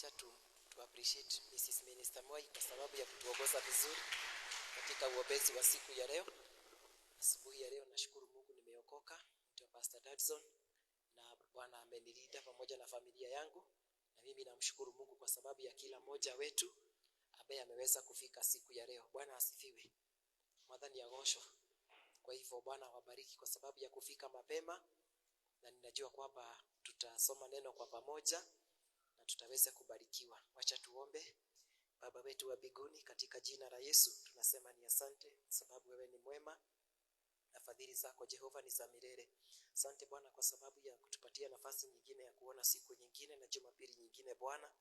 Wacha tu appreciate Mrs. Minister Moi kwa sababu ya kutuongoza vizuri katika uombezi wa siku ya leo. Asubuhi ya leo nashukuru Mungu nimeokoka. Ndio Pastor Dadson na Bwana amenilinda pamoja na familia yangu. Na mimi namshukuru Mungu kwa sababu ya kila mmoja wetu ambaye ameweza kufika siku ya leo. Bwana asifiwe. Mwadhani ya gosho. Kwa hivyo Bwana awabariki kwa sababu ya kufika mapema, na ninajua kwamba tutasoma neno kwa pamoja na tutaweza kubarikiwa. Wacha tuombe. Baba wetu wa mbinguni, katika jina la Yesu tunasema ni asante sababu wewe ni mwema na fadhili zako Jehova ni za milele. Asante Bwana kwa sababu ya kutupatia nafasi nyingine ya kuona siku nyingine na Jumapili nyingine. Bwana,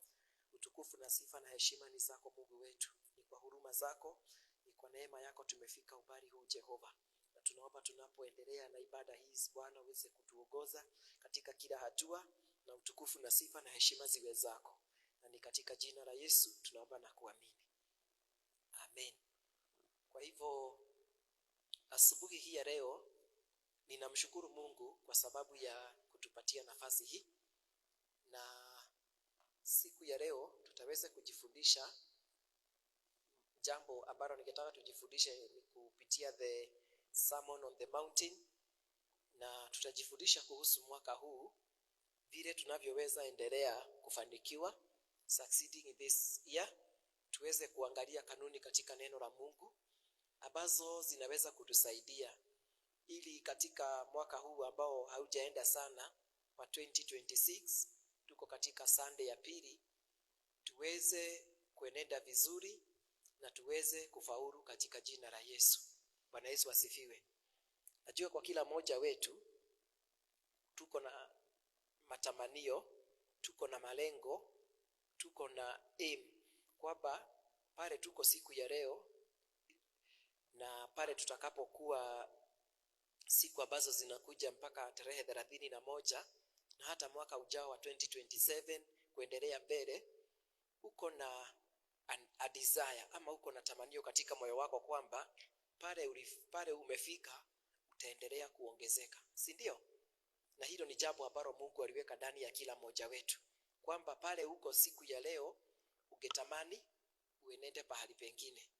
utukufu na sifa na heshima ni zako Mungu wetu. Ni kwa huruma zako, ni kwa neema yako tumefika umbali huu Jehova. Na tunaomba tunapoendelea na ibada hizi Bwana uweze kutuongoza katika kila hatua, na utukufu na sifa na heshima ziwe zako. Na ni katika jina la Yesu tunaomba na kuamini. Amen. Kwa hivyo asubuhi hii ya leo ninamshukuru Mungu kwa sababu ya kutupatia nafasi hii, na siku ya leo tutaweza kujifundisha jambo ambalo ningetaka tujifundishe ni kupitia the Sermon on the Mountain, na tutajifundisha kuhusu mwaka huu vile tunavyoweza endelea kufanikiwa, succeeding in this year. Tuweze kuangalia kanuni katika neno la Mungu ambazo zinaweza kutusaidia ili katika mwaka huu ambao haujaenda sana wa 2026, tuko katika Sunday ya pili, tuweze kuenenda vizuri na tuweze kufaulu katika jina la Yesu. Bwana Yesu asifiwe. Najua kwa kila mmoja wetu tuko na matamanio, tuko na malengo, tuko na aim kwamba pale tuko siku ya leo na pale tutakapokuwa siku ambazo zinakuja mpaka tarehe 31 na hata mwaka ujao wa 2027 kuendelea mbele, uko na a desire ama uko na tamanio katika moyo wako kwamba pale umefika utaendelea kuongezeka, si ndio? Na hilo ni jambo ambalo Mungu aliweka ndani ya kila mmoja wetu, kwamba pale uko siku ya leo ungetamani uenende pahali pengine.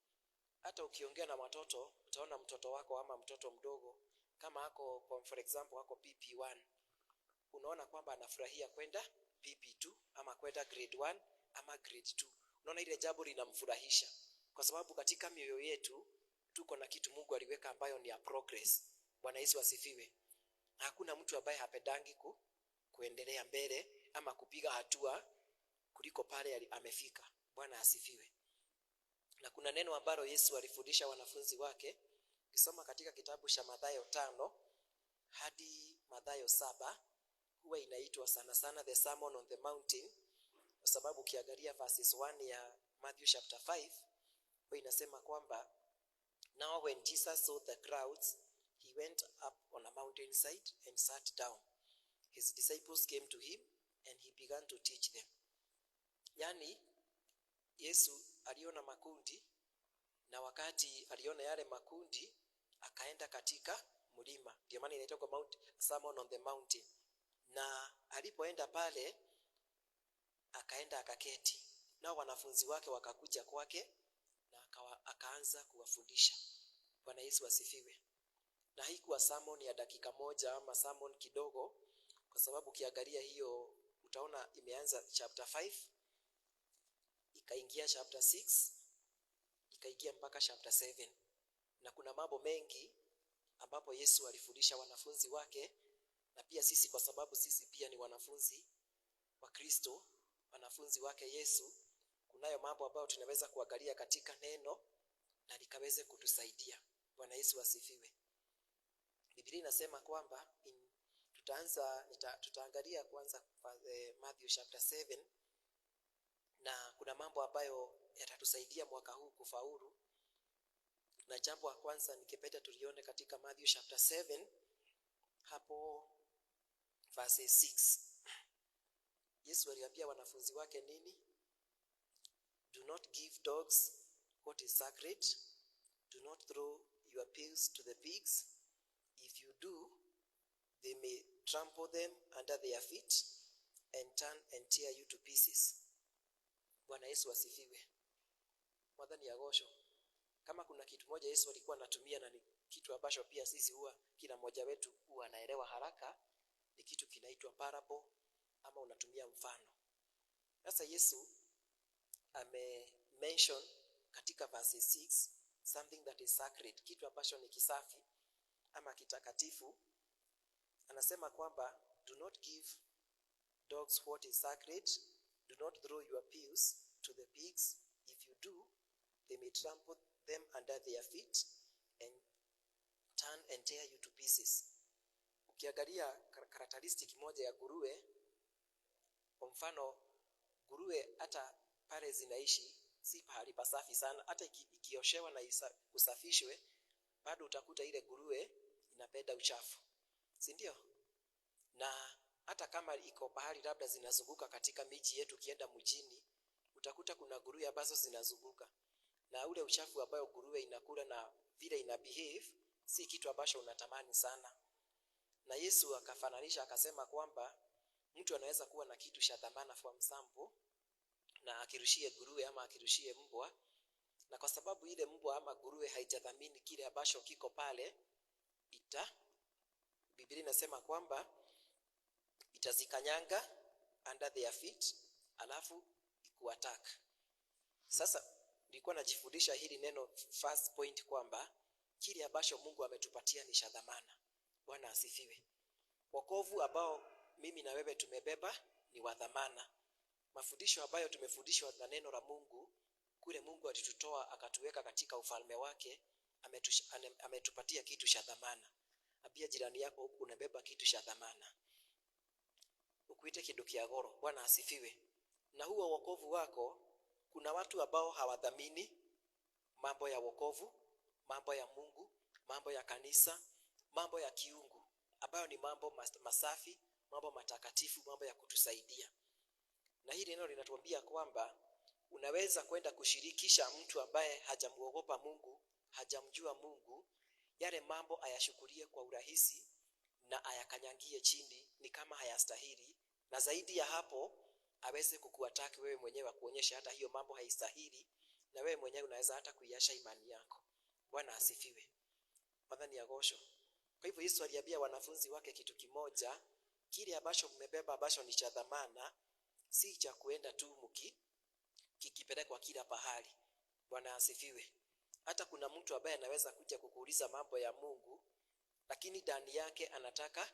Hata ukiongea na watoto, utaona mtoto wako ama mtoto mdogo kama ako for example ako PP1, unaona kwamba anafurahia kwenda PP2 ama kwenda grade 1 ama grade 2. Unaona ile jambo linamfurahisha kwa sababu katika mioyo yetu tuko na kitu Mungu aliweka ambayo ni ya progress. Bwana Yesu asifiwe. Hakuna mtu ambaye hapedangi kuendelea mbele ama kupiga hatua kuliko pale amefika. Bwana asifiwe. Na kuna neno ambalo Yesu alifundisha wanafunzi wake. Ukisoma katika kitabu cha Mathayo 5 hadi Mathayo 7, huwa inaitwa sana sana the Sermon on the Mountain, kwa sababu ukiangalia verses 1 ya Matthew chapter 5 huwa inasema kwamba now when Jesus saw the crowds, he went up on a mountainside and sat down. His disciples came to him and he began to teach them. Yani Yesu aliona makundi, na wakati aliona yale makundi akaenda katika mlima. Ndio maana inaitwa Mount Sermon on the Mountain. Na alipoenda pale akaenda akaketi, na wanafunzi wake wakakuja kwake na akaanza kuwafundisha. Bwana Yesu asifiwe. Na haikuwa sermon ya dakika moja ama sermon kidogo, kwa sababu ukiangalia hiyo utaona imeanza chapter 5 ikaingia chapter 6 ikaingia mpaka chapter 7, na kuna mambo mengi ambapo Yesu alifundisha wanafunzi wake, na pia sisi kwa sababu sisi pia ni wanafunzi wa Kristo, wanafunzi wake Yesu, kunayo mambo ambayo tunaweza kuangalia katika neno na likaweze kutusaidia. Bwana Yesu asifiwe. Biblia inasema kwamba tutaangalia kwanza Matthew chapter 7, na kuna mambo ambayo yatatusaidia mwaka huu kufaulu. Na jambo la kwanza nikipenda tulione katika Matthew chapter 7 hapo verse 6. Yesu aliwaambia wanafunzi wake nini? Do not give dogs what is sacred. Do not throw your pearls to the pigs. If you do, they may trample them under their feet and turn and tear you to pieces. Bwana Yesu asifiwe. Mwadhani ya gosho. Kama kuna kitu moja Yesu alikuwa anatumia na ni kitu ambacho pia sisi huwa kila mmoja wetu huwa anaelewa haraka, ni kitu kinaitwa parable ama unatumia mfano. Sasa Yesu mention katika verse 6 something that is sacred, kitu ambacho ni kisafi ama kitakatifu. Anasema kwamba do not give dogs what is sacred, do not throw your pearls to the pigs, if you do they may trample them under their feet and turn and tear you to pieces. Ukiangalia characteristic moja ya nguruwe, kwa mfano nguruwe hata pale zinaishi si pahali pasafi sana, hata ikioshewa na usafishwe bado utakuta ile nguruwe inapenda uchafu, si ndio? Na hata kama iko pahali labda zinazunguka katika miji yetu, kienda mjini utakuta kuna nguruwe ambazo zinazunguka, na ule uchafu ambao nguruwe inakula na vile ina behave si kitu ambacho unatamani sana. Na Yesu akafananisha akasema kwamba mtu anaweza kuwa na kitu cha dhamana for example, na akirushie nguruwe ama akirushie mbwa, na kwa sababu ile mbwa ama nguruwe haijadhamini kile ambacho kiko pale, Biblia inasema kwamba itazikanyanga under their feet alafu ikuattack. Sasa nilikuwa najifundisha hili neno first point kwamba kile ambacho Mungu ametupatia ni cha dhamana. Bwana asifiwe. Wokovu ambao mimi na wewe tumebeba ni wa dhamana. Mafundisho ambayo tumefundishwa na neno la Mungu, kule Mungu alitutoa akatuweka katika ufalme wake, ametupatia kitu cha dhamana. Ambia jirani yako unabeba kitu cha dhamana. Ukuite kitu kia goro. Bwana asifiwe. Na huo wokovu wako, kuna watu ambao hawadhamini mambo ya wokovu, mambo ya Mungu, mambo ya kanisa, mambo ya kiungu, ambayo ni mambo masafi, mambo matakatifu, mambo ya kutusaidia. Na hili neno linatuambia kwamba unaweza kwenda kushirikisha mtu ambaye hajamuogopa Mungu, hajamjua Mungu, yale mambo ayashukulie kwa urahisi na ayakanyangie chini ni kama hayastahili, na zaidi ya hapo aweze kukuataki wewe mwenyewe, kuonyesha hata hiyo mambo haistahili, na wewe mwenyewe unaweza hata kuiacha imani yako. Bwana asifiwe. Madhani ya gosho. Kwa hivyo Yesu aliambia wanafunzi wake kitu kimoja, kile ambacho mmebeba ambacho ni cha dhamana si cha kuenda tu kikipelekwa kila pahali. Bwana asifiwe. Hata kuna mtu ambaye anaweza kuja kukuuliza mambo ya Mungu, lakini ndani yake anataka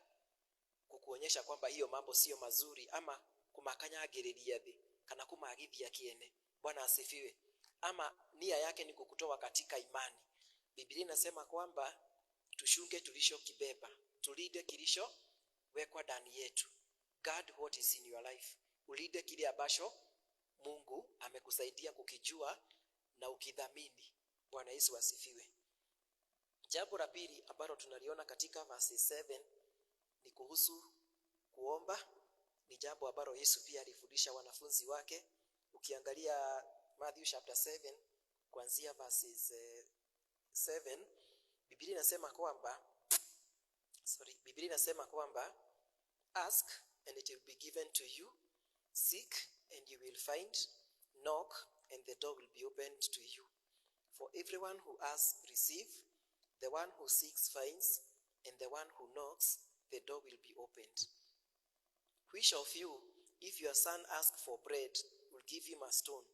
kukuonyesha kwamba hiyo mambo sio mazuri, ama kumakanyagiriria thĩ kana kumagithia kiene. Bwana asifiwe. Ama nia yake ni kukutoa katika imani. Biblia inasema kwamba tushunge tulisho kibeba, tulinde kilisho wekwa ndani yetu. God, what is in your life? Ulinde kile ambacho Mungu amekusaidia kukijua na ukidhamini. Bwana Yesu asifiwe. Jambo la pili ambalo tunaliona katika verse 7 ni kuhusu kuomba. Ni jambo ambalo Yesu pia alifundisha wanafunzi wake. Ukiangalia Matthew chapter 7 kuanzia verses 7, Biblia inasema kwamba ask and it will be given to you, seek and you will find, knock and the door will be opened to you. For everyone who asks receives, the one who seeks finds, and the one who knocks the door will be opened. Which of you, if your son asks for bread, will give him a stone?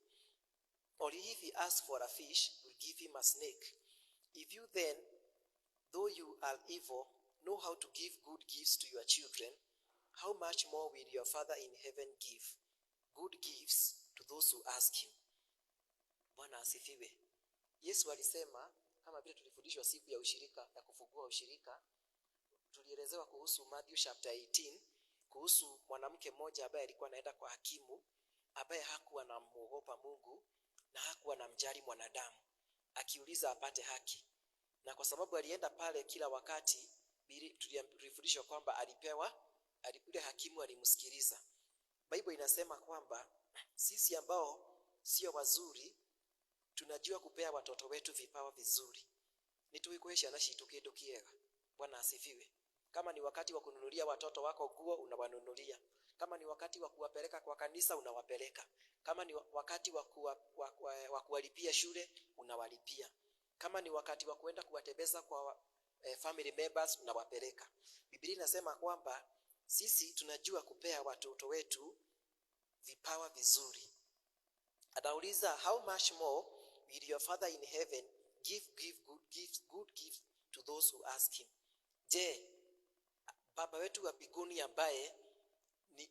Or if he asks for a fish, will give him a snake? If you then, though you are evil, know how to give good gifts to your children, how much more will your Father in heaven give good gifts to those who ask him? Bwana asifiwe. Yesu alisema, kama vile tulifundishwa siku ya ushirika, ya kufungua ushirika, tulielezewa kuhusu Matthew chapter 18, kuhusu mwanamke mmoja ambaye alikuwa anaenda kwa hakimu, ambaye hakuwa anamuogopa Mungu na hakuwa anamjali mwanadamu, akiuliza apate haki. Na kwa sababu alienda pale kila wakati, tulifundishwa kwamba yule hakimu alimsikiliza. Bible inasema kwamba sisi ambao sio wazuri tunajua kupea watoto wetu vipawa vizuri. Nituikuesha na shitu kitu kiega. Bwana asifiwe. Kama ni wakati wa kununulia watoto wako nguo, unawanunulia. Kama ni wakati wa kuwapeleka kwa kanisa, unawapeleka. Kama ni wakati wa kuwalipia shule, unawalipia. Kama ni wakati wa kuenda kuwatembeza kwa family members, unawapeleka. Biblia inasema kwamba sisi tunajua kupea watoto wetu vipawa vizuri. Anauliza, how much more will your Father in heaven give good gifts to those who ask him? Je, Baba wetu wa mbinguni ambaye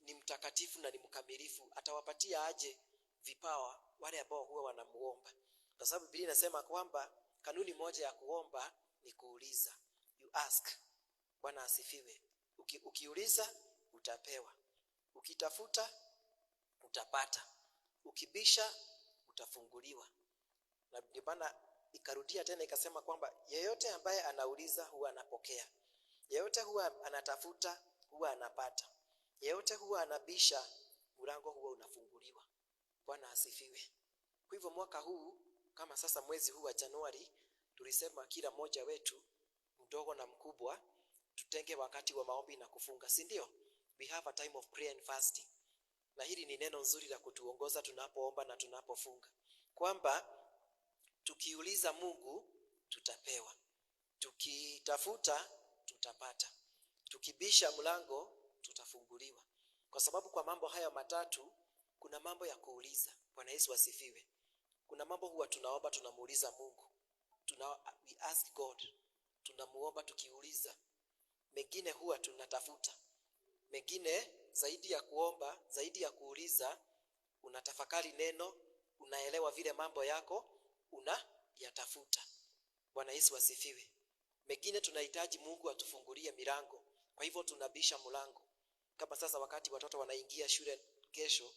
ni mtakatifu na ni mkamilifu, atawapatia aje vipawa wale ambao huwa wanamuomba? Kwa sababu Biblia inasema kwamba kanuni moja ya kuomba ni kuuliza. You ask. Bwana asifiwe. Ukiuliza utapewa. Ukitafuta utapata. Ukibisha utafunguliwa. Na ndio maana ikarudia tena ikasema kwamba yeyote ambaye anauliza huwa anapokea. Yeyote huwa anatafuta huwa anapata. Yeyote huwa anabisha, mlango huwa unafunguliwa. Bwana asifiwe. Kwa hivyo mwaka huu, kama sasa mwezi huu wa Januari, tulisema kila mmoja wetu, mdogo na mkubwa, tutenge wakati wa maombi na kufunga, si ndio? We have a time of prayer and fasting. Na hili ni neno nzuri la kutuongoza tunapoomba na tunapofunga. Kwamba tukiuliza Mungu tutapewa. Tukitafuta tutapata. Tukibisha mlango tutafunguliwa. Kwa sababu kwa mambo haya matatu kuna mambo ya kuuliza. Bwana Yesu asifiwe. Kuna mambo huwa tunaomba tunamuuliza Mungu. We ask God. Tunamuomba tukiuliza. Mengine huwa tunatafuta. Mengine zaidi ya kuomba, zaidi ya kuuliza, unatafakari neno, unaelewa vile mambo yako, unayatafuta. Bwana Yesu asifiwe. Mengine tunahitaji Mungu atufungulie milango. Kwa hivyo tunabisha mlango. Kama sasa wakati watoto wanaingia shule kesho,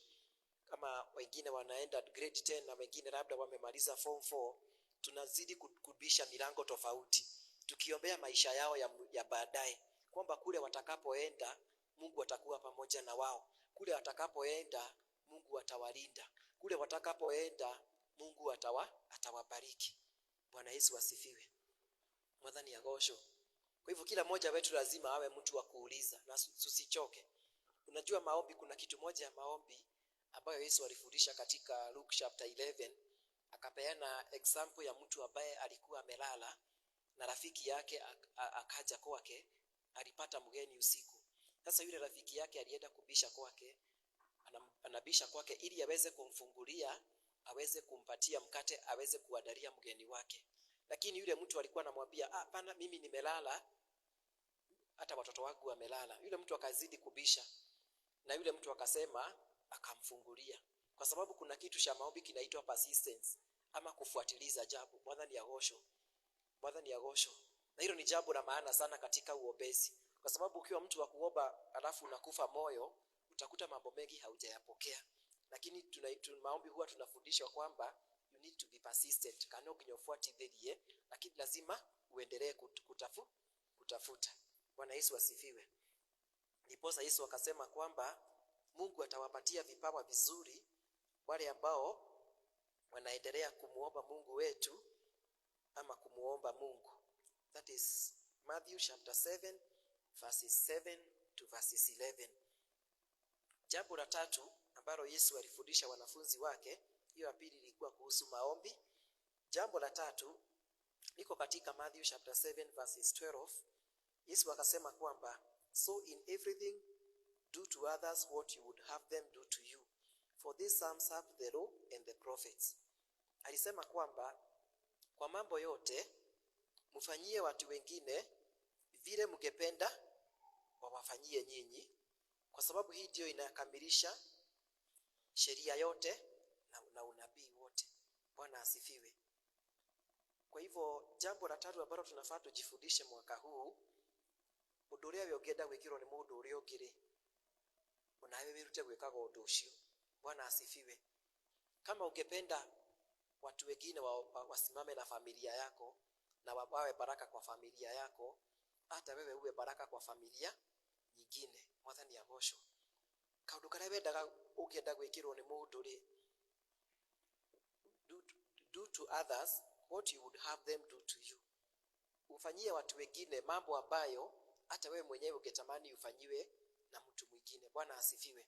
kama wengine wanaenda grade 10 na wengine labda wamemaliza form 4, tunazidi kubisha milango tofauti. Tukiombea maisha yao ya baadaye. Kwamba kule watakapoenda Mungu atakuwa pamoja na wao. Kule watakapoenda Mungu atawalinda. Kule watakapoenda Mungu atawabariki. Bwana Yesu asifiwe. Mwadhani ya gosho. Kwa hivyo kila mmoja wetu lazima awe mtu wa kuuliza na tusichoke. Unajua maombi, kuna kitu moja ya maombi ambayo Yesu alifundisha katika Luke chapter 11. Akapeana example ya mtu ambaye alikuwa amelala na rafiki yake akaja kwake, alipata mgeni usiku. Sasa yule rafiki yake alienda kubisha kwake, anabisha kwake ili aweze kumfungulia, aweze kumpatia mkate, aweze kuandalia mgeni wake. Lakini yule mtu alikuwa anamwambia, hapana, mimi nimelala, hata watoto wangu wamelala. Yule mtu akazidi kubisha. Na yule mtu akasema, akamfungulia. Kwa sababu kuna kitu cha maombi kinaitwa persistence, ama kufuatiliza jambo. Mwadhani ya gosho. Mwadhani ya gosho. Na hilo ni jambo la maana sana katika uombezi. Kwa sababu ukiwa mtu wa kuomba alafu unakufa moyo, utakuta mambo mengi haujayapokea. Lakini maombi huwa tunafundishwa kwamba you need to be persistent. Kana kinyofuatilie, lakini lazima uendelee kutafuta. Bwana Yesu asifiwe. Ndiposa Yesu akasema kwamba Mungu atawapatia vipawa vizuri wale ambao wanaendelea kumuomba Mungu wetu ama kumuomba Mungu. That is Matthew chapter 7 verses 7 to verses 11. Jambo la tatu ambalo Yesu alifundisha wanafunzi wake, hiyo ya pili ilikuwa kuhusu maombi. Jambo la tatu liko katika Matthew chapter 7 verses 12. Yesu akasema kwamba, so in everything do to others what you would have them do to you, for this sums up the law and the prophets. Alisema kwamba kwa mambo yote mfanyie watu wengine vile mngependa wawafanyie nyinyi, kwa sababu hii ndio inakamilisha sheria yote na unabii wote. Bwana asifiwe. Kwa hivyo jambo la tatu ambalo tunafaa tujifundishe mwaka huu, mundu uria wiongenda gwikirwo ni mundu uria ungiri, unawe wirute gwikaga undu ucio. Bwana asifiwe. Kama ungependa watu wengine wasimame na familia yako na wawe baraka kwa familia yako, hata wewe uwe baraka kwa familia nyingine. Mwathani ya gosho. Kaundu karia wendaga ungenda gwikirwo ni mundu ri, do to others what you would have them do to you. Ufanyie watu wengine mambo ambayo hata wewe mwenyewe ungetamani ufanyiwe na mtu mwingine. mwingine. Bwana asifiwe.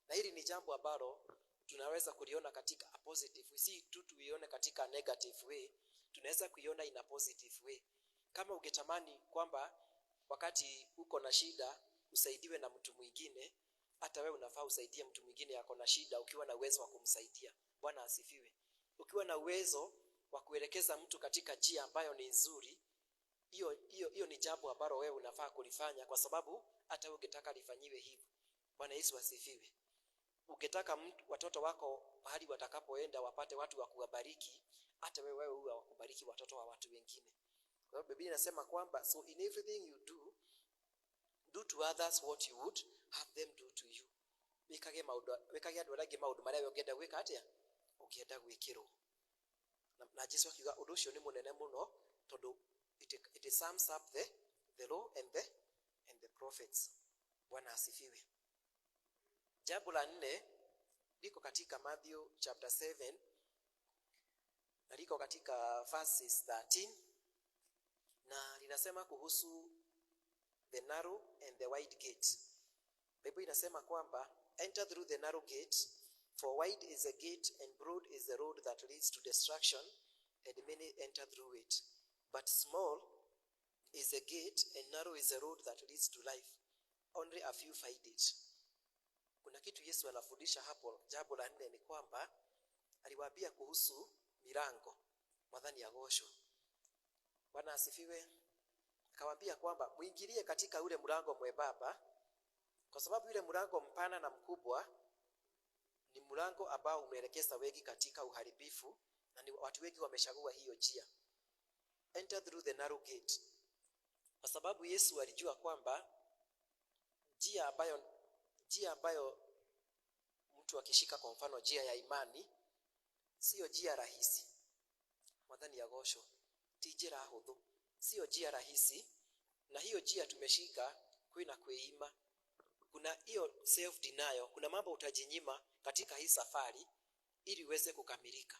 Na hili ni jambo ambalo tunaweza kuliona katika a positive. Si tu tuione katika negative way, tunaweza kuiona in a positive way. Kama ungetamani kwamba wakati uko na shida usaidiwe na mtu mwingine, hata wewe unafaa usaidie mtu mwingine yako na shida ukiwa na uwezo wa kumsaidia. Bwana asifiwe. Ukiwa na uwezo wa kuelekeza mtu katika njia ambayo ni nzuri, hiyo ni jambo ambalo wewe unafaa kulifanya, kwa sababu hata wewe ungetaka lifanyiwe hivyo. Bwana Yesu asifiwe. Ungetaka watoto wako mahali watakapoenda wapate watu wa kuwabariki, hata wewe uwe wa kubariki watoto wa watu wengine. Kwa sababu Biblia inasema kwamba so in everything you do to others what you would have them do to you. Wekage andũ arĩa angĩ maũndũ marĩa ũngĩenda gwĩka atĩa, ũngĩenda gwĩkĩrwo. Na Jesũ akiuga ũndũ ũcio nĩ mũnene mũno, tondũ it sums up the law and the prophets. Bwana asifiwe. Jambo la 4 liko katika Matthew chapter 7 na liko katika verses 13, na linasema kuhusu the narrow and the wide gate. Biblia inasema kwamba enter through the narrow gate, for wide is the gate and broad is the road that leads to destruction, and many enter through it. But small is the gate and narrow is the road that leads to life, only a few find it. Kuna kitu Yesu anafundisha hapo. Jambo la 4 ni kwamba aliwaambia kuhusu milango mwadhani ya gosho. Bwana asifiwe. Akawaambia kwamba muingilie katika ule mlango mwembamba, kwa sababu ile mlango mpana na mkubwa ni mlango ambao umeelekeza wengi katika uharibifu, na ni watu wengi wamechagua hiyo njia. Enter through the narrow gate. Kwa sababu Yesu alijua kwamba njia ambayo mtu akishika, kwa mfano njia ya imani, sio njia rahisi. Mwadhani ya gosho, tijira hudhu, sio njia rahisi, na hiyo njia tumeshika kwenda kuima. Kuna hiyo self denial, kuna mambo utajinyima katika hii safari ili uweze kukamilika.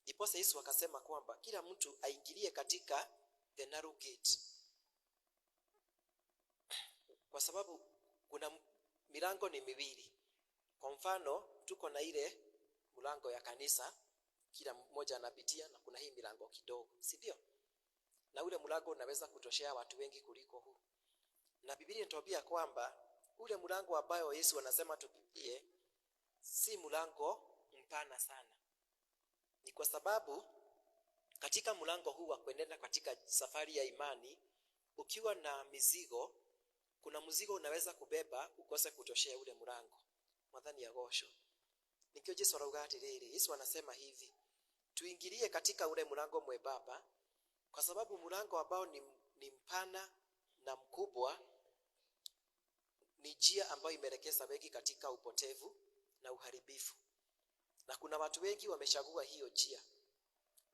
Ndipo Yesu akasema kwamba kila mtu aingilie katika the narrow gate, kwa sababu kuna milango ni miwili. Kwa mfano tuko na ile mlango ya kanisa, kila mmoja anapitia, na kuna hii milango kidogo, si ndio? Na ule mlango unaweza kutoshea watu wengi kuliko huu. Na Biblia inatuambia kwamba ule mlango ambao Yesu anasema tupitie si mlango mpana sana. Ni kwa sababu katika mlango huu wa kuendelea katika safari ya imani, ukiwa na mizigo, kuna mzigo unaweza kubeba ukose kutoshea ule mlango. Mwadhani ya gosho. Nikio Yesu arauga atiriri, Yesu anasema hivi, tuingilie katika ule mlango mwembamba, kwa sababu mlango ambao ni mpana na mkubwa ni njia ambayo imeelekeza wengi katika upotevu na uharibifu. Na kuna watu wengi wamechagua hiyo njia.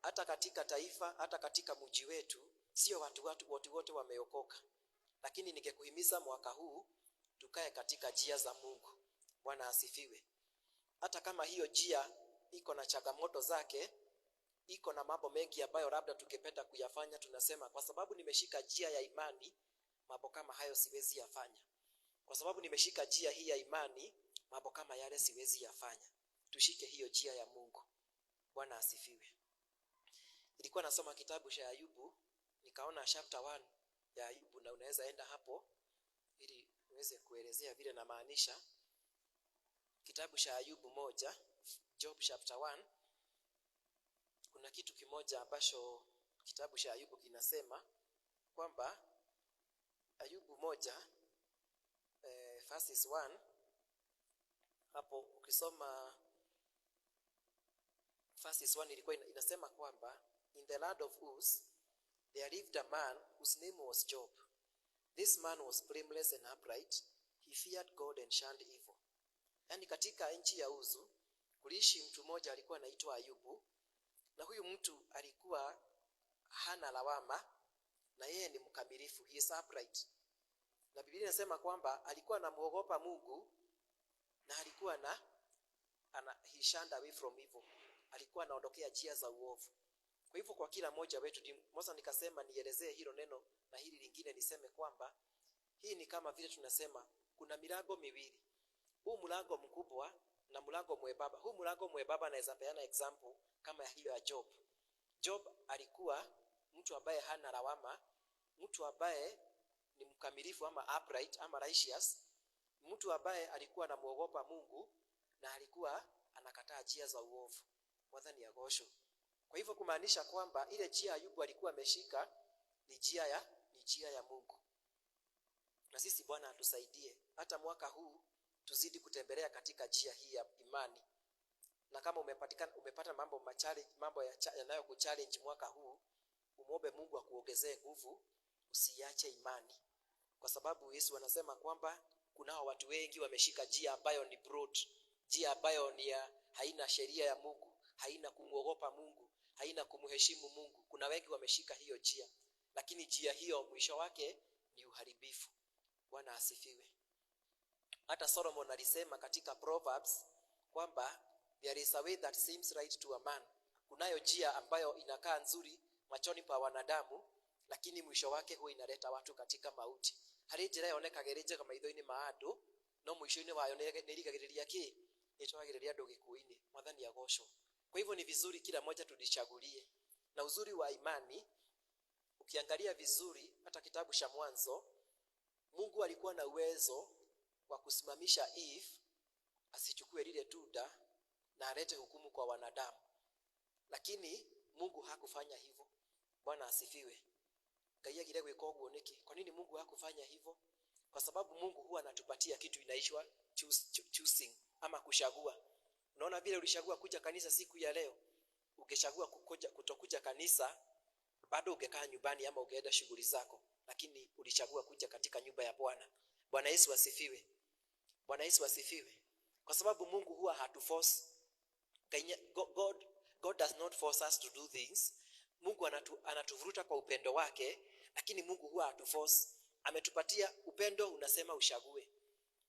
Hata katika taifa, hata katika mji wetu, sio watu wote wameokoka. Lakini ningekuhimiza mwaka huu tukae katika njia za Mungu. Bwana asifiwe. Hata kama hiyo njia iko na changamoto zake, iko na mambo mengi ambayo labda tukipenda kuyafanya, tunasema kwa sababu nimeshika njia ya imani, mambo kama hayo siwezi yafanya. Kwa sababu nimeshika njia hii ya imani, mambo kama yale siwezi yafanya. Tushike hiyo njia ya Mungu. Bwana asifiwe. Nilikuwa nasoma kitabu cha Ayubu, nikaona chapter 1 ya Ayubu, na unaweza enda hapo ili uweze kuelezea vile na maanisha. Kitabu cha Ayubu 1, Job chapter 1. Kuna kitu kimoja ambacho kitabu cha Ayubu kinasema kwamba Ayubu 1 verses 1, hapo ukisoma verses 1 ilikuwa inasema kwamba in the land of Uz there lived a man whose name was Job. This man was blameless and upright. He feared God and shunned evil. Yani katika nchi ya Uzu kuliishi mtu mmoja alikuwa anaitwa Ayubu, na huyu mtu alikuwa hana lawama, na yeye ni mkamilifu, he is upright. Na Biblia inasema kwamba alikuwa anamuogopa Mungu, na alikuwa he shunned away from evil. Alikuwa anaondokea njia za uovu. Kwa hivyo kwa kila mmoja wetu, Mosa nikasema nielezee hilo neno, na hili lingine niseme kwamba hii ni kama vile tunasema kuna milango miwili. Huu mlango mkubwa na mlango mwembamba. Huu mlango mwembamba naweza peana example kama hiyo ya Job. Job alikuwa mtu ambaye hana lawama, mtu ambaye ni mkamilifu ama upright ama righteous, mtu ambaye alikuwa anamuogopa Mungu na alikuwa anakataa njia za uovu. Mwathani agocwo. Kwa hivyo kumaanisha kwamba ile njia Ayubu alikuwa ameshika ni njia ya Mungu. Na sisi Bwana atusaidie hata mwaka huu tuzidi kutembelea katika njia hii ya imani. Na kama umepata mambo yanayokuchallenge mwaka huu, umuombe Mungu akuongezee nguvu, usiache imani. Kwa sababu Yesu anasema kwamba kunao watu wengi wameshika njia ambayo ni broad, njia ambayo ni haina sheria ya Mungu, haina kumuogopa Mungu, haina kumheshimu Mungu. Kuna wengi wameshika hiyo njia, lakini njia hiyo mwisho wake ni uharibifu. Bwana asifiwe. Hata Solomon alisema katika Proverbs kwamba there is a way that seems right to a man. Kunayo njia ambayo inakaa nzuri machoni pa wanadamu, lakini mwisho wake huwa inaleta watu katika mauti. Hari njira yonekagĩrĩ njega maitho-inĩ ma andũ, no mwisho-inĩ wayo nĩrigagĩrĩria kĩ? Nĩtwagĩrĩria andũ gĩkuũ-inĩ. Mwathani agocwo. Kwa hivyo ni vizuri kila mmoja tujichagulie. Na uzuri wa imani, ukiangalia vizuri hata kitabu cha Mwanzo, Mungu alikuwa na uwezo wa kusimamisha Eve asichukue lile tunda na alete hukumu kwa wanadamu. Lakini Mungu hakufanya hivyo. Bwana asifiwe. Kaiagire gwika ũguo niki? Kwa nini Mungu hakufanya hivyo? Kwa sababu Mungu huwa anatupatia kitu inaishwa choosing ama kuchagua. Unaona vile ulichagua kuja kanisa siku ya leo, ungechagua kutokuja kanisa, bado ungekaa nyumbani ama ungeenda shughuli zako, lakini ulichagua kuja katika nyumba ya Bwana. Bwana Yesu asifiwe. Bwana Yesu asifiwe. Kwa sababu Mungu huwa hatuforce. God does not force us to do things. Mungu anatuvuruta kwa upendo wake, lakini Mungu huwa hatuforce. Ametupatia upendo, unasema uchague.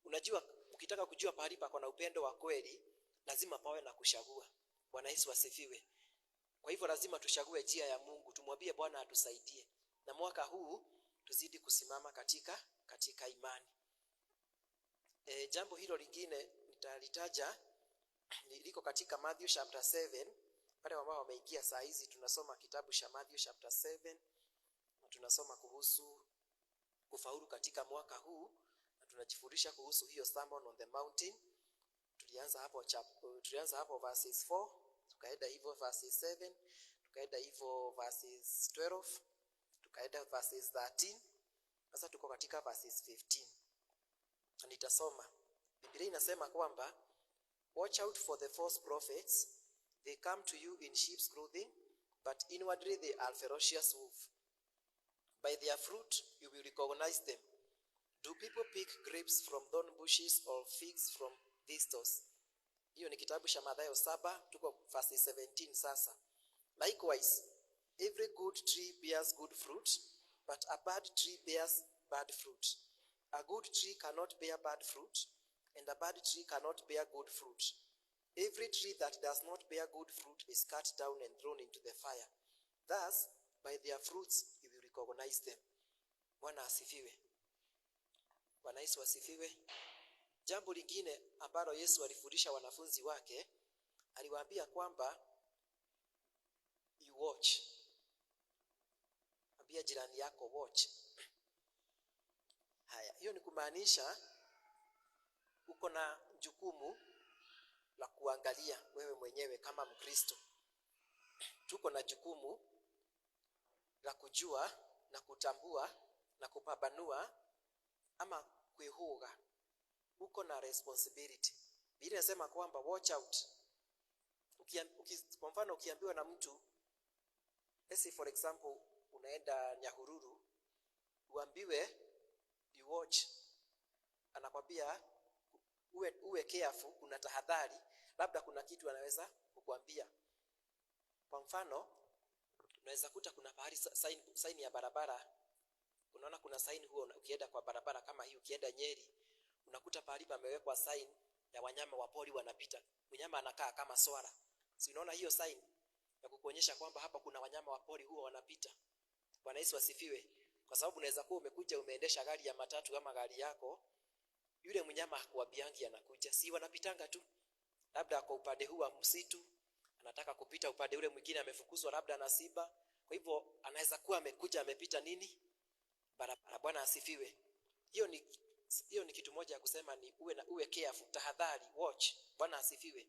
Unajua ukitaka kujua pahali pako na upendo wa kweli, lazima pawe na kuchagua. Bwana Yesu asifiwe. Kwa hivyo lazima tuchague njia ya Mungu, tumwambie Bwana atusaidie. Na mwaka huu tuzidi kusimama katika imani. Jambo hilo lingine nitalitaja liko katika Matthew chapter 7. Wale ambao wameingia saa hizi tunasoma kitabu cha Matthew chapter 7 na tunasoma kuhusu kufaulu katika mwaka huu na tunajifundisha kuhusu hiyo Sermon on the Mountain. Tulianza hapo verses 4, tukaenda hivyo verses 7, tukaenda hivyo verses 12, tukaenda verses 13. Sasa tuko katika verses 15. Nitasoma. Biblia inasema kwamba watch out for the false prophets. They come to you in sheep's clothing, but inwardly they are ferocious wolves. By their fruit you will recognize them. Do people pick grapes from thorn bushes or figs from thistles? Hiyo ni kitabu cha Mathayo 7, tuko verse 17 sasa. Likewise, every good tree bears good fruit, but a bad tree bears bad fruit. A good tree cannot bear bad fruit, and a bad tree cannot bear good fruit. Every tree that does not bear good fruit is cut down and thrown into the fire. Thus, by their fruits you will recognize them. Bwana asifiwe. Bwana Yesu asifiwe. Jambo lingine ambalo Yesu alifundisha wanafunzi wake, aliwaambia kwamba you watch. Ambia jirani yako watch. Haya, hiyo ni kumaanisha uko na jukumu la kuangalia wewe mwenyewe kama Mkristo. Tuko na jukumu la kujua na kutambua na kupambanua ama kuihuga. Uko na responsibility. Biblia inasema kwamba watch out. Kwa mfano ukiambiwa na mtu, let's say for example unaenda Nyahururu, uambiwe you watch. Anakwambia uwe careful, kuna tahadhari, labda kuna kitu anaweza kukuambia. Kwa mfano unaweza kuta kuna pahali sign ya barabara. Unaona kuna sign huo ukienda kwa barabara kama hii, ukienda Nyeri unakuta pahali pamewekwa sign ya wanyama wa pori wanapita. Mnyama anakaa kama swara. Si unaona hiyo sign ya kukuonyesha kwamba hapa kuna wanyama wa pori huo wanapita. Bwana Yesu asifiwe. Kwa sababu unaweza kuwa umekuja umeendesha gari ya matatu ama gari yako, yule mnyama hakuambiangi anakuja, si wanapitanga tu, labda kwa upande huu wa msitu anataka kupita upande ule mwingine, amefukuzwa labda na simba, kwa hivyo anaweza kuwa amekuja amepita nini barabara. Bwana asifiwe. Hiyo ni kitu moja ya kusema ni uwe careful, tahadhari, watch. Bwana asifiwe.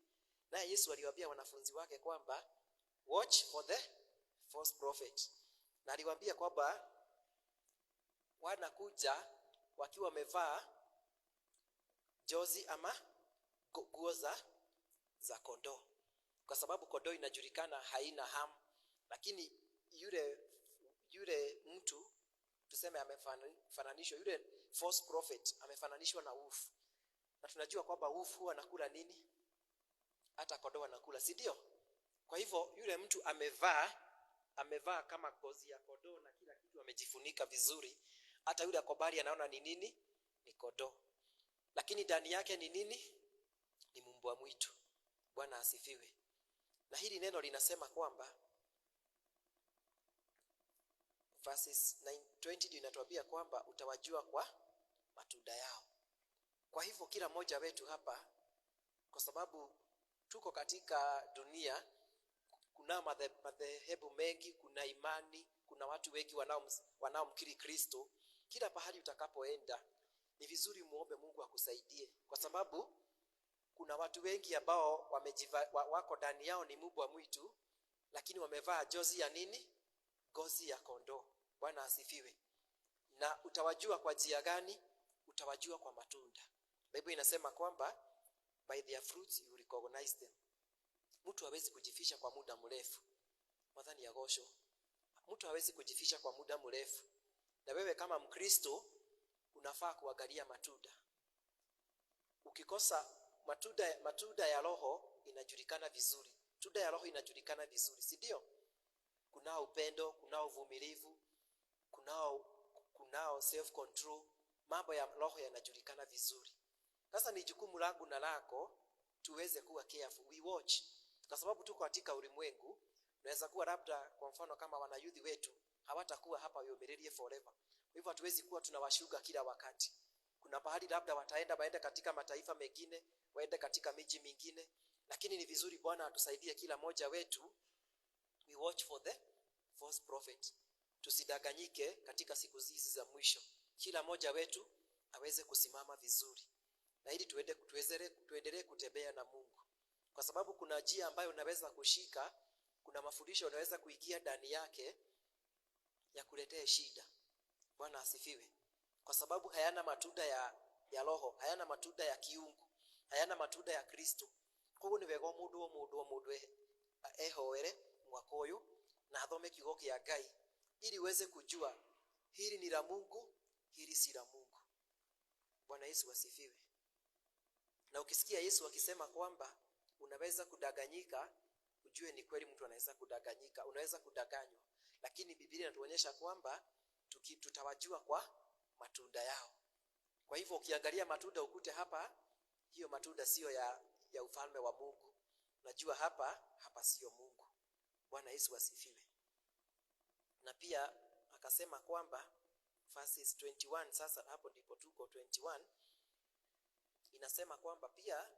Naye Yesu aliwaambia wanafunzi wake kwamba watch for the false prophet, na aliwaambia kwamba wanakuja wakiwa wamevaa jozi ama nguo za kondoo, kwa sababu kondoo inajulikana haina hamu, lakini yule mtu tuseme amefananishwa, yule false prophet amefananishwa na wolf, na tunajua kwamba wolf huwa anakula nini? Hata kondoo anakula, si ndio? Kwa hivyo yule mtu amevaa kama ngozi ya kondoo na kila kitu amejifunika vizuri, hata yule akobali anaona ni nini? Ni kondoo, lakini ndani yake ni nini? Ni mbwa mwitu. Bwana asifiwe. Na hili neno linasema kwamba verses 9:20 inatuambia kwamba utawajua kwa matunda yao. Kwa hivyo kila mmoja wetu hapa, kwa sababu tuko katika dunia, kuna madhehebu mengi, kuna imani, kuna watu wengi wanaomkiri Kristo. Kila pahali utakapoenda ni vizuri muombe Mungu akusaidie, kwa sababu kuna watu wengi ambao wako ndani yao ni mbwa mwitu, lakini wamevaa jozi ya nini? Ngozi ya kondoo. Bwana asifiwe. Na utawajua kwa njia gani? Utawajua kwa matunda. Biblia inasema kwamba by their fruits you recognize them. Mtu hawezi kujifisha kwa muda mrefu. Madhani ya gosho. Mtu hawezi kujifisha kwa muda mrefu. Na wewe kama Mkristo unafaa kuangalia matunda. Ukikosa matunda ya roho inajulikana vizuri. Matunda ya roho inajulikana vizuri, si ndio? Kunao upendo, kunao uvumilivu, kunao self control. Mambo ya roho yanajulikana vizuri. Sasa ni jukumu langu na lako tuweze kuwa careful, we watch. Kwa sababu tuko katika ulimwengu, unaweza kuwa labda kwa mfano kama wanayuthi wetu hawatakuwa hapa waumilirie forever. Kwa hivyo hatuwezi kuwa tunawashuga kila wakati. Kuna pahali labda waende katika mataifa mengine, waende katika miji mingine, lakini ni vizuri Bwana atusaidie kila moja wetu, we watch for the false prophet. Tusidanganyike katika siku hizi za mwisho. Kila moja wetu aweze kusimama vizuri, na ili tuendelee kutembea na Mungu, kwa sababu kuna njia ambayo unaweza kushika, kuna mafundisho unaweza kuingia ndani yake ya kuletea shida. Bwana asifiwe. Kwa sababu hayana matunda ya roho, hayana matunda ya kiungu, hayana matunda ya Kristo. Kwa hiyo ni wega mundu ehoere mwaka uyu na athome kiugo kia Ngai ili uweze kujua hili ni la Mungu, hili si la Mungu. Bwana Yesu asifiwe. Na ukisikia Yesu akisema kwamba unaweza kudanganyika, ujue ni kweli mtu anaweza kudanganyika, unaweza kudanganywa. Lakini Biblia inatuonyesha kwamba tutawajua kwa matunda yao. Kwa hivyo ukiangalia matunda ukute hapa, hiyo matunda sio ya ufalme wa Mungu. Najua hapa sio Mungu. Bwana Yesu asifiwe. Na pia akasema kwamba verses 21, sasa hapo ndipo tuko 21, inasema kwamba pia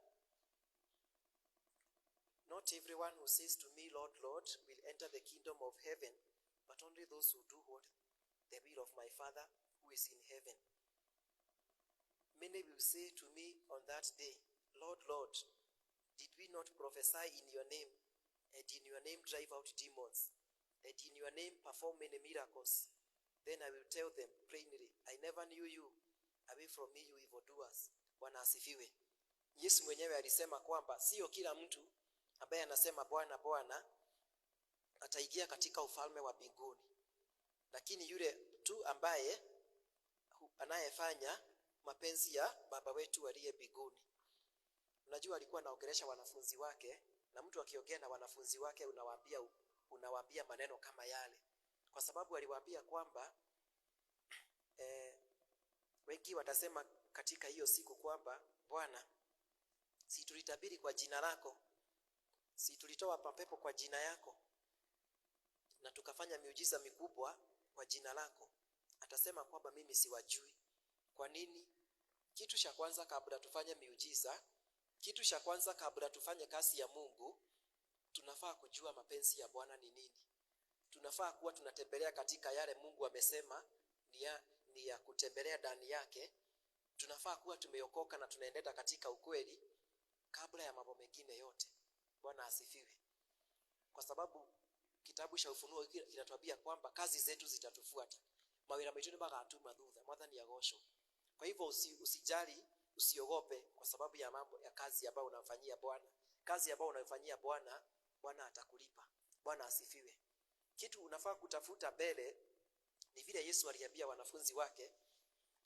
not everyone who says to me Lord Lord will enter the kingdom of heaven, but only those who do what the will of my Father who is in heaven. Many will say to me on that day, Lord Lord, did we not prophesy in your name, and in your name drive out demons, and in your name perform many miracles? Then I will tell them plainly, I never knew you. Away from me, you evildoers. Bwana asifiwe. Yesu mwenyewe alisema kwamba sio kila mtu ambaye anasema Bwana Bwana ataingia katika ufalme wa mbinguni, lakini yule tu ambaye anayefanya mapenzi ya Baba wetu aliye mbinguni. Unajua alikuwa anaongelesha wanafunzi wake, na mtu akiongea na wanafunzi wake unawaambia maneno kama yale, kwa sababu aliwaambia kwamba wengi watasema katika hiyo siku kwamba Bwana, si tulitabiri kwa jina lako, si tulitoa mapepo kwa jina yako, na tukafanya miujiza mikubwa kwa jina lako? Atasema kwamba mimi siwajui. Kwa nini? Kitu cha kwanza kabla tufanye miujiza, kitu cha kwanza kabla tufanye kazi ya Mungu, tunafaa kujua mapenzi ya Bwana ni nini. Tunafaa kuwa tunatembelea katika yale Mungu amesema ni ya kutembelea ndani yake. Tunafaa kuwa tumeokoka na tunaenenda katika ukweli kabla ya mambo mengine yote. Bwana asifiwe. Kwa sababu kitabu cha Ufunuo kinatuambia kwamba kazi zetu zitatufuata. Mawira maitu ni magatuma thutha, Mwathani agocwo. Kwa hivyo usijali, usiogope kwa sababu ya mambo ya kazi ambayo unamfanyia Bwana. Kazi ambayo unayofanyia Bwana, Bwana atakulipa. Bwana asifiwe. Kitu unafaa kutafuta mbele ni vile Yesu aliambia wanafunzi wake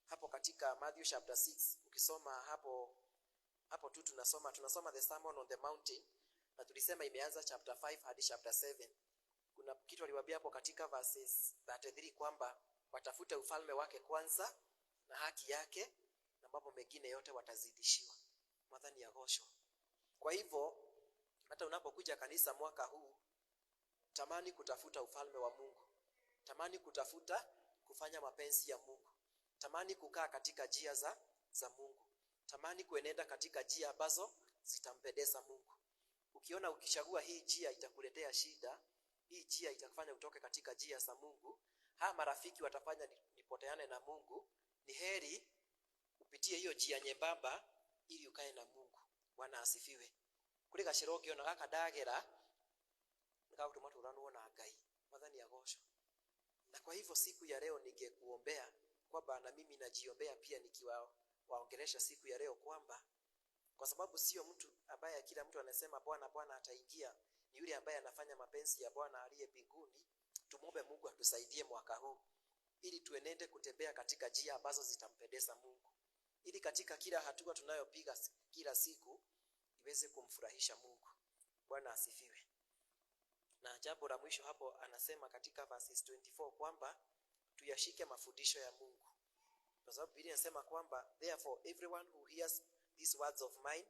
hapo katika Matthew chapter 6. Ukisoma hapo tu tunasoma the Sermon on the Mountain, na tulisema imeanza chapter 5 hadi chapter 7. Kuna kitu aliwaambia hapo katika verses 33 kwamba watafute ufalme wake kwanza na haki yake, na mambo mengine yote watazidishiwa. Mwathani agocwo. Kwa hivyo hata unapokuja kanisa mwaka huu, tamani kutafuta ufalme wa Mungu. Tamani kutafuta kufanya mapenzi ya Mungu. Tamani kukaa katika njia za Mungu. Tamani kuenenda katika njia ambazo zitampendeza Mungu. Ukiona ukichagua hii njia itakuletea shida, hii njia itakufanya utoke katika njia za Mungu, marafiki watafanya nipoteane na Mungu, ni heri upitie hiyo njia nyembamba ili ukae na Mungu. Bwana asifiwe. Kuri gacirogio na gaka ndagera nikagutuma turanwo na Ngai. Mwathani agocwo. Na kwa hivyo siku ya leo ningekuombea kwamba na mimi najiombea pia nikiwaongelesha siku ya leo kwamba, kwa sababu sio mtu ambaye kila mtu anasema Bwana Bwana ataingia, ni yule ambaye anafanya mapenzi ya Bwana aliye mbinguni. Tumuombe Mungu atusaidie mwaka huu ili tuenende kutembea katika njia ambazo zitampendeza Mungu, ili katika kila hatua tunayopiga kila siku iweze kumfurahisha Mungu. Bwana asifiwe. Na jambo la mwisho hapo anasema katika verses 24 kwamba tuyashike mafundisho ya Mungu. Kwa sababu Biblia inasema kwamba therefore everyone who hears these words of mine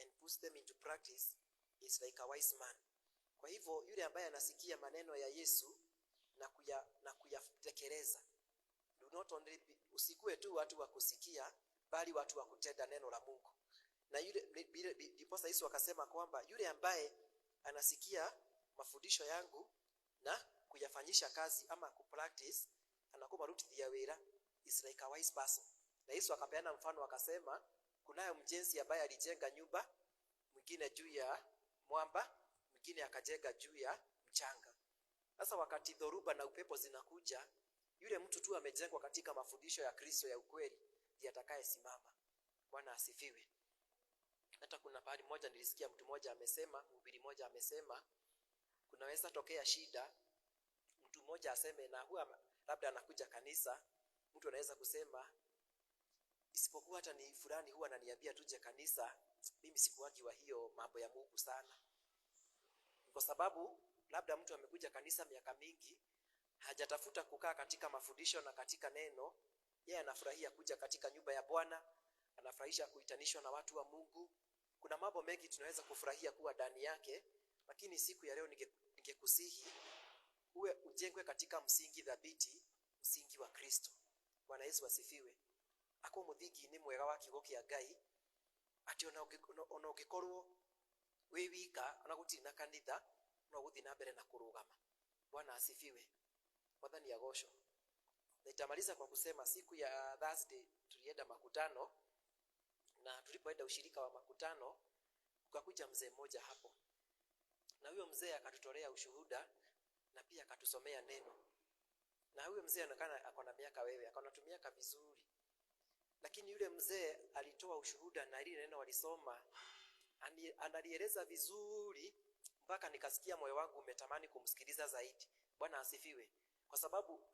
and puts them into practice is like a wise man. Kwa hivyo yule ambaye anasikia maneno ya Yesu na kuyatekeleza, do not only usikue tu watu wa kusikia, bali watu wa kutenda neno la Mungu. Na yule ndiposa Yesu akasema kwamba yule ambaye anasikia mafundisho yangu na kuyafanyisha kazi ama kupractice, anakuwa ruti ya wira, is like a wise person. Na Yesu akapeana mfano akasema kunayo mjenzi ambaye alijenga nyumba, mwingine juu ya mwamba, mwingine akajenga juu ya mchanga. Sasa wakati dhoruba na upepo zinakuja, yule mtu tu amejengwa katika mafundisho ya Kristo ya ukweli ndiye atakayesimama. Bwana asifiwe. Hata kuna pahali moja nilisikia mtu mmoja amesema, mhubiri mmoja amesema, kunaweza tokea shida, mtu mmoja aseme, na huwa labda anakuja kanisa, mtu anaweza kusema isipokuwa hata ni fulani huwa ananiambia tuje kanisa, mimi sikuwagi wa hiyo mambo ya Mungu sana. Kwa sababu labda mtu amekuja kanisa miaka mingi, hajatafuta kukaa katika mafundisho na katika neno. Yeye anafurahia kuja katika nyumba ya Bwana, anafurahisha kuitanishwa na watu wa Mungu. Kuna mambo mengi tunaweza kufurahia kuwa ndani yake, lakini siku ya leo ningekusihi uwe ujengwe katika msingi thabiti, msingi wa Kristo. Bwana Yesu asifiwe. Ako muthingi ni mwega wa kiugo kia Ngai, ati ona ugikorwo wi wika ona gutiri na kanitha no guthi na mbere na kurugama. Bwana asifiwe. Mwathani agocwo. Nitamaliza kwa kusema siku ya Thursday tulienda makutano, na tulipoenda ushirika wa makutano kukakuja mzee mmoja hapo. Na huyo mzee akatutolea ushuhuda na pia akatusomea neno. Na huyo mzee anaonekana akona miaka wewe, akona miaka vizuri. Lakini yule mzee alitoa ushuhuda na ile neno walisoma, analieleza vizuri mpaka nikasikia moyo wangu umetamani kumsikiliza zaidi. Bwana asifiwe. Kwa sababu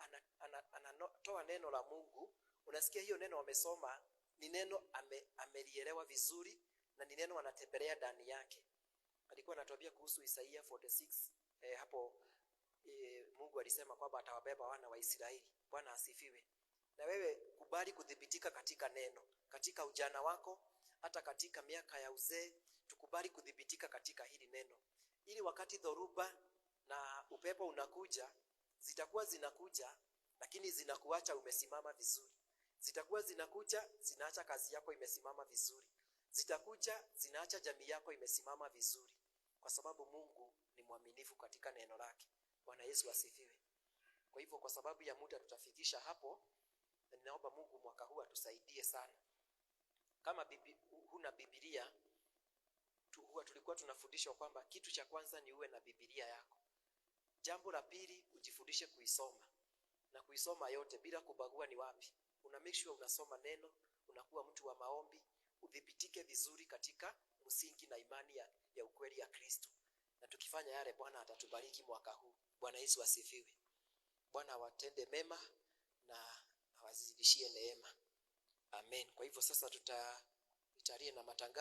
anatoa neno la Mungu, unasikia hiyo neno wamesoma ni neno amelielewa vizuri, na ni neno anatembelea ndani yake. Alikuwa anatuambia kuhusu Isaia 46 hapo Mungu alisema kwamba atawabeba wana wa Israeli. Bwana asifiwe. Na wewe kubali kudhibitika katika neno, katika ujana wako, hata katika miaka ya uzee, tukubali kudhibitika katika hili neno. Ili wakati dhoruba na upepo unakuja, zitakuwa zinakuja, lakini zinakuacha umesimama vizuri. Zitakuwa zinakuja zinaacha kazi yako imesimama vizuri. Zitakuja zinaacha jamii yako imesimama vizuri, kwa sababu Mungu ni mwaminifu katika neno lake. Bwana Yesu asifiwe. Kwa hivyo kwa sababu ya muda tutafikisha hapo, na ninaomba Mungu mwaka huu atusaidie sana. Kama huna Biblia, tulikuwa tunafundishwa kwamba kitu cha kwanza ni uwe na Biblia yako. Jambo la pili, ujifundishe kuisoma, na kuisoma yote bila kubagua ni wapi. Una make sure unasoma neno, unakuwa mtu wa maombi, udhibitike vizuri katika msingi na imani ya ukweli ya Kristo. Na tukifanya yale, Bwana atatubariki mwaka huu. Bwana Yesu asifiwe. Bwana awatende mema na awazidishie neema. Amen. Kwa hivyo sasa tutaitaria na matangazo.